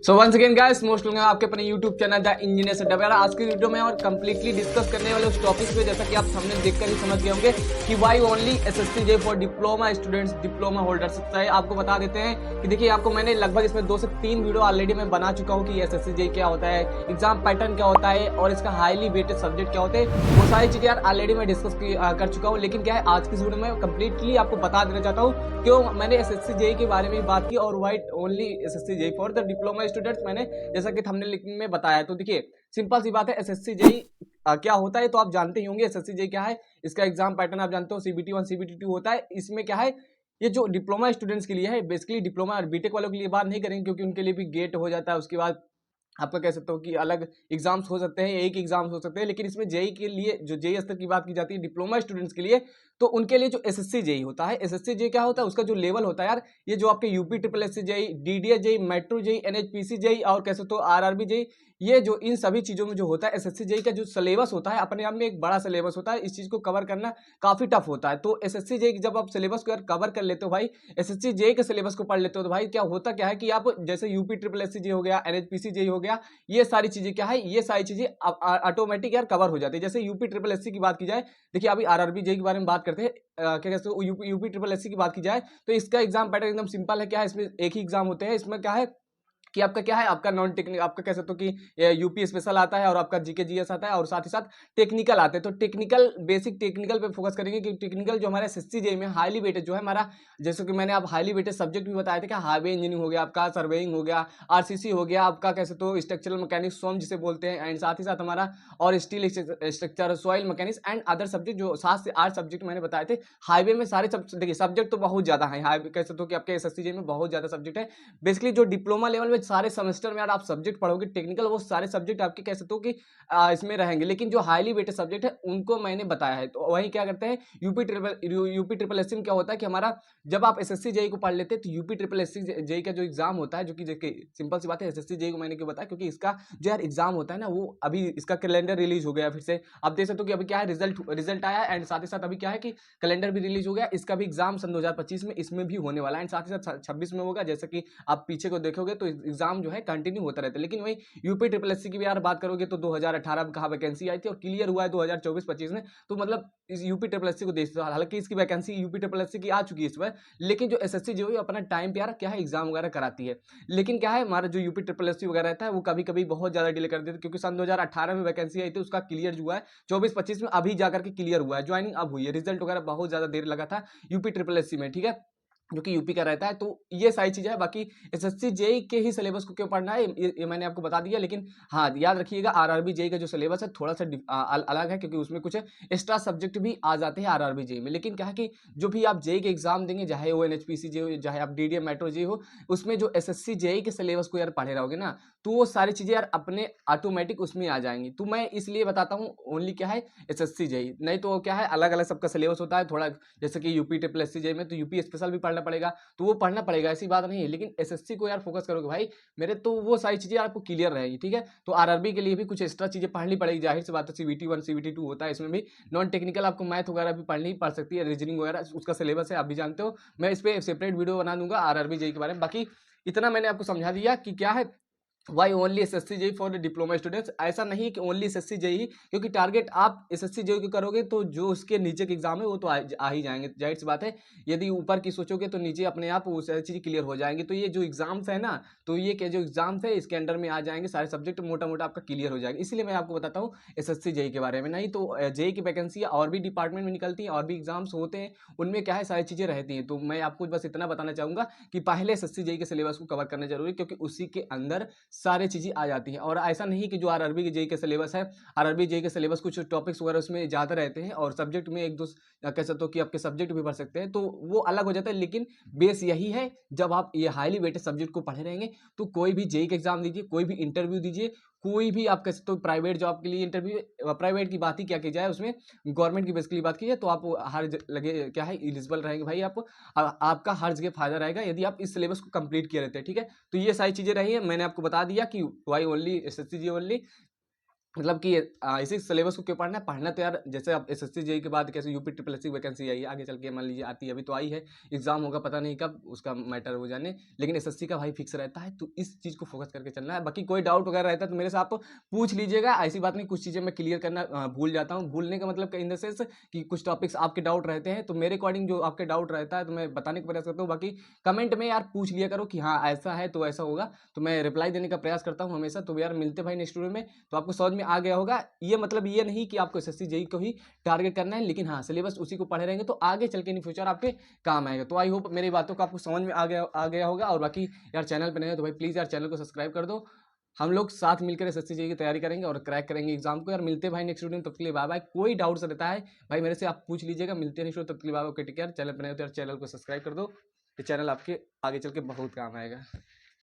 सो once again guys most welcome आपके अपने YouTube channel the engineer setup. यार आज की वीडियो में और कंप्लीटली डिस्कस करने वाले उस टॉपिक पे, जैसा कि आप सामने देखकर ही समझ गए होंगे कि why only SSC JE for diploma students, diploma holders. आपको बता देते हैं कि देखिए, आपको मैंने लगभग इसमें 2 से 3 वीडियो ऑलरेडी मैं बना चुका हूँ कि एसएससी जे क्या होता है, एग्जाम पैटर्न क्या होता है और इसका हाईली वेटेड सब्जेक्ट क्या होते हैं। वो सारी चीजें यार ऑलरेडी मैं डिस्कस कर चुका हूँ। लेकिन क्या है, आज की वीडियो में कंप्लीटली आपको बता देना चाहता हूँ क्यों मैंने एसएससी जे के बारे में बात की और why only SSC JE for the diploma students मैंने जैसा कि थंबनेल में बताया। तो देखिए, सिंपल सी बात है, एसएससी जेई क्या होता है तो आप जानते ही होंगे। एसएससी जेई क्या है, इसका एग्जाम पैटर्न आप जानते हो, सीबीटी 1 सीबीटी 2 होता है। इसमें क्या है, ये जो डिप्लोमा स्टूडेंट्स के लिए है, बेसिकली डिप्लोमा और बीटेक वालों के लिए बात नहीं करेंगे क्योंकि उनके लिए भी गेट हो जाता है। उसके बाद आपका कह सकते हो कि अलग एग्जाम्स हो सकते हैं, एक एग्जाम्स हो सकते हैं। लेकिन इसमें जेई के लिए, जो जेई स्तर की बात की जाती है डिप्लोमा स्टूडेंट्स के लिए, तो उनके लिए जो एसएससी जेई होता है, एसएससी जेई क्या होता है, उसका जो लेवल होता है यार, ये जो आपके UP triple SC JE, DDA JE, metro JE, NHPC JE और कह सकते हो आरआरबी जेई, ये जो इन सभी चीजों में जो होता है एसएससी जेई का जो सिलेबस होता है, अपने आप में एक बड़ा सिलेबस होता है। इस चीज को कवर करना काफी टफ होता है। तो एसएससी जेई जब आप सिलेबस को यार कवर कर लेते हो भाई, एसएससी जेई के सिलेबस को पढ़ लेते हो, तो भाई क्या होता क्या है कि आप जैसे यूपी ट्रिपल एससी जेई हो गया, एनएचपीसी जेई हो गया, ये सारी चीजें क्या है, ये सारी चीजें ऑटोमेटिक यार कवर हो जाती है। जैसे यूपी ट्रिपल एससी की बात की जाए, देखिए अभी आरआरबी जेई के बारे में बात करते हैं, क्या कहते हैं, यूपी ट्रिपल एससी की बात की जाए तो इसका एग्जाम पैटर्न एकदम सिंपल है। क्या है, इसमें एक ही एग्जाम होते हैं। इसमें क्या है कि आपका क्या है, आपका नॉन टेक्निकल, आपका कह सकते हो कि यूपी स्पेशल आता है और आपका जीके जीएस आता है और साथ ही साथ टेक्निकल आते हैं। तो टेक्निकल, बेसिक टेक्निकल पे फोकस करेंगे कि टेक्निकल जो हमारा एसएससी जेई में हाईली वेटेड जो है हमारा, जैसे कि मैंने आप हाईली वेटेड सब्जेक्ट भी बताए थे कि हाईवे इंजीनियरिंग हो गया, आपका सर्वेइंग हो गया, आरसीसी हो गया, आपका कह सकते हो स्ट्रक्चरल मैकेनिक्स स्वम जिसे बोलते हैं, एंड साथ ही साथ हमारा और steel structure, soil mechanics and other subject, जो 7 से 8 सब्जेक्ट मैंने बताए थे। हाईवे में सारे देखिए सब्जेक्ट तो बहुत ज्यादा है, हाईवे कह सकते हो कि आपके एसएससी जेई में बहुत ज्यादा सब्जेक्ट है। बेसिकली जो डिप्लोमा लेवल में सारे सेमेस्टर में यार आप सब्जेक्ट पढ़ोगे टेक्निकल, वो सारे सब्जेक्ट आपके कह सकते हो कि इसमें रहेंगे। लेकिन जो हाईली वेटेड सब्जेक्ट है उनको मैंने बताया है। तो वही क्या करते हैं, यूपी ट्रिपल एससी में क्या होता है कि हमारा, जब आप एसएससी जेई को पढ़ लेते हैं तो यूपी ट्रिपल एससी जेई का जो एग्जाम होता है, जो कि सिंपल सी बात है, एसएससी जेई को मैंने क्यों बताया, क्योंकि इसका जो यार एग्जाम होता है ना, वो अभी इसका कैलेंडर रिलीज हो गया फिर से। आप देख सकते हो कि अभी क्या है, रिजल्ट आया एंड साथ ही साथ अभी क्या है कि कैलेंडर भी रिलीज हो गया। इसका भी एग्जाम सन 2025 में इसमें भी होने वाला है एंड साथ ही साथ 26 में होगा। जैसे कि आप पीछे को देखोगे तो एग्जाम जो है कंटिन्यू होता रहता है। लेकिन वही यूपी ट्रिपल एससी की भी यार बात करोगे तो 2018 में कहा वैकेंसी आई थी और क्लियर हुआ है 2024-25 में। तो मतलब इस यूपी ट्रिपल एससी को देख, हालांकि इसकी वैकेंसी यूपी ट्रिपल एससी की आ चुकी है इस बार, लेकिन जो एसएससी जो है अपना टाइम पे यार क्या है एग्जाम वगैरह कराती है। लेकिन क्या है, हमारा जो यूपी ट्रिपल एससी वगैरह रहता है वो कभी कभी बहुत ज्यादा डिले कर देते हैं, क्योंकि सन 2018 में वैकेंसी आई थी, उसका क्लियर जो हुआ है 24-25 में, अभी जाकर के क्लियर हुआ है, ज्वाइनिंग अब हुई है। रिजल्ट वगैरह बहुत ज्यादा देर लगा था यूपी ट्रिपल एससी में, ठीक है, जो कि यूपी का रहता है। तो ये सारी चीजें है। बाकी एसएससी जेई के ही सिलेबस को क्यों पढ़ना है, ये मैंने आपको बता दिया। लेकिन हाँ, याद रखिएगा आरआरबी जेई का जो सिलेबस है थोड़ा सा अलग है, क्योंकि उसमें कुछ एक्स्ट्रा सब्जेक्ट भी आ जाते हैं आरआरबी जेई में। लेकिन क्या है कि जो भी आप जेई के एग्जाम देंगे, चाहे वो एनएचपीसी जेई हो, चाहे आप डीडीए मेट्रो जेई हो, उसमें जो एसएससी जेई के सिलेबस को यार पढ़े रहोगे ना, तो वो सारी चीजें यार अपने ऑटोमेटिक उसमें आ जाएंगी। तो मैं इसलिए बताता हूँ ओनली क्या है, एसएससी जेई। नहीं तो क्या है, अलग अलग सबका सिलेबस होता है थोड़ा, जैसे कि यूपी ट्रिपल एससी जेई में तो यूपी स्पेशल भी पढ़ना पड़ेगा, तो वो पढ़ना पड़ेगा, ऐसी बात नहीं है। लेकिन एसएससी को यार फोकस करोगे भाई मेरे, तो वो सारी चीजें आपको क्लियर रहेगी, ठीक है। तो आरआरबी के लिए भी कुछ एक्स्ट्रा चीजें पढ़नी पड़ेगी, जाहिर सी बात है। सीबीटी 1 सीबीटी 2 होता है, इसमें भी नॉन टेक्निकल आपको मैथ वगैरह भी पढ़नी पड़ सकती है, रीजनिंग वगैरह उसका सिलेबस है, आप भी जानते हो। मैं इस पर सेपरेट वीडियो बना दूंगा आरआरबी जेई के बारे में। बाकी इतना मैंने आपको समझा दिया कि क्या है, why only SSC JE for diploma students. ऐसा नहीं कि ओनली एसएससी जेई, क्योंकि टारगेट आप एसएससी जेई को करोगे तो जो उसके नीचे के एग्जाम है वो तो आ ही जाएंगे, जाहिर सी बात है। यदि ऊपर की सोचोगे तो नीचे अपने आप वो सारी चीज़ क्लियर हो जाएंगी। तो ये जो एग्जाम्स है ना, तो ये के जो एग्जाम्स है इसके अंडर में आ जाएंगे, सारे सब्जेक्ट मोटा मोटा आपका क्लियर हो जाएगा। इसलिए मैं आपको बताता हूँ एसएससी जेई के बारे में। नहीं तो जेई की वैकेंसी और भी डिपार्टमेंट में निकलती हैं, और भी एग्जाम्स होते हैं, उनमें क्या है सारी चीज़ें रहती हैं। तो मैं आपको बस इतना बताना चाहूँगा कि पहले एसएससी जेई के सिलेबस को कवर करना जरूरी है, क्योंकि उसी के अंदर सारी चीज़ें आ जाती हैं। और ऐसा नहीं कि जो आरआरबी के जेई के सिलेबस है, आरआरबी जेई के सिलेबस कुछ टॉपिक्स वगैरह उसमें ज़्यादा रहते हैं और सब्जेक्ट में एक दो कह सकते हो कि आपके सब्जेक्ट भी भर सकते हैं, तो वो अलग हो जाता है। लेकिन बेस यही है, जब आप ये हाईली वेटेड सब्जेक्ट को पढ़े रहेंगे तो कोई भी जेई का एग्जाम दीजिए, कोई भी इंटरव्यू दीजिए, कोई भी आप कह सकते हो प्राइवेट जॉब के लिए इंटरव्यू, प्राइवेट की बात ही क्या की जाए, उसमें गवर्नमेंट की बेसिकली बात की जाए, तो आप हर लगे क्या है एलिजिबल रहेंगे भाई। आपका हर जगह फायदा रहेगा यदि आप इस सिलेबस को कंप्लीट किए रहते हैं, ठीक है। तो ये सारी चीजें रही है, मैंने आपको बता दिया कि why only SSC ji only. मतलब कि इसी सिलेबस को क्यों पढ़ना है, पढ़ना तो यार जैसे अब एसएससी जेई के बाद कैसे यूपी ट्रिपल एससी वैकेंसी आई है, आगे चल के मान लीजिए आती है, अभी तो आई है, एग्जाम होगा पता नहीं कब, उसका मैटर हो जाने, लेकिन एसएससी का भाई फिक्स रहता है, तो इस चीज़ को फोकस करके चलना है। बाकी कोई डाउट वगैरह रहता है तो मेरे से आप पूछ लीजिएगा, ऐसी बात नहीं, कुछ चीज़ें मैं क्लियर करना भूल जाता हूँ। भूलने का मतलब इन द सेंस कि कुछ टॉपिक्स आपके डाउट रहते हैं, तो मेरे अकॉर्डिंग जो आपके डाउट रहता है तो मैं बताने का प्रयास करता हूँ। बाकी कमेंट में यार पूछ लिया करो कि हाँ ऐसा है तो ऐसा होगा, तो मैं रिप्लाई देने का प्रयास करता हूँ हमेशा। तो यार मिलते भाई नेक्स्ट वीडियो में, तो आपको समझ में आ गया होगा। ये मतलब ये नहीं कि आपको एसएससी जेई को ही टारगेट करना है, लेकिन हाँ सिलेबस उसी को पढ़े रहेंगे तो आगे चल के इन फ्यूचर आपके काम आएगा। तो आई होप मेरी बातों को आपको समझ में आ गया होगा। और बाकी यार चैनल पर नहीं है तो भाई प्लीज़ यार चैनल को सब्सक्राइब कर दो। हम लोग साथ मिलकर एसएससी जेई की तैयारी करेंगे और क्रैक करेंगे एग्जाम को। यार मिलते हैं भाई नेक्स्ट वीडियो में, तब तक के लिए बाय बाय। कोई डाउट्स रहता है भाई मेरे से आप पूछ लीजिएगा। मिलते हैं नेक्स्ट वीडियो, तब तक के लिए bye bye. Okay take care. Channel पर नहीं हो तो यार चैनल को सब्सक्राइब कर दो, ये चैनल आपके आगे चल के बहुत काम आएगा।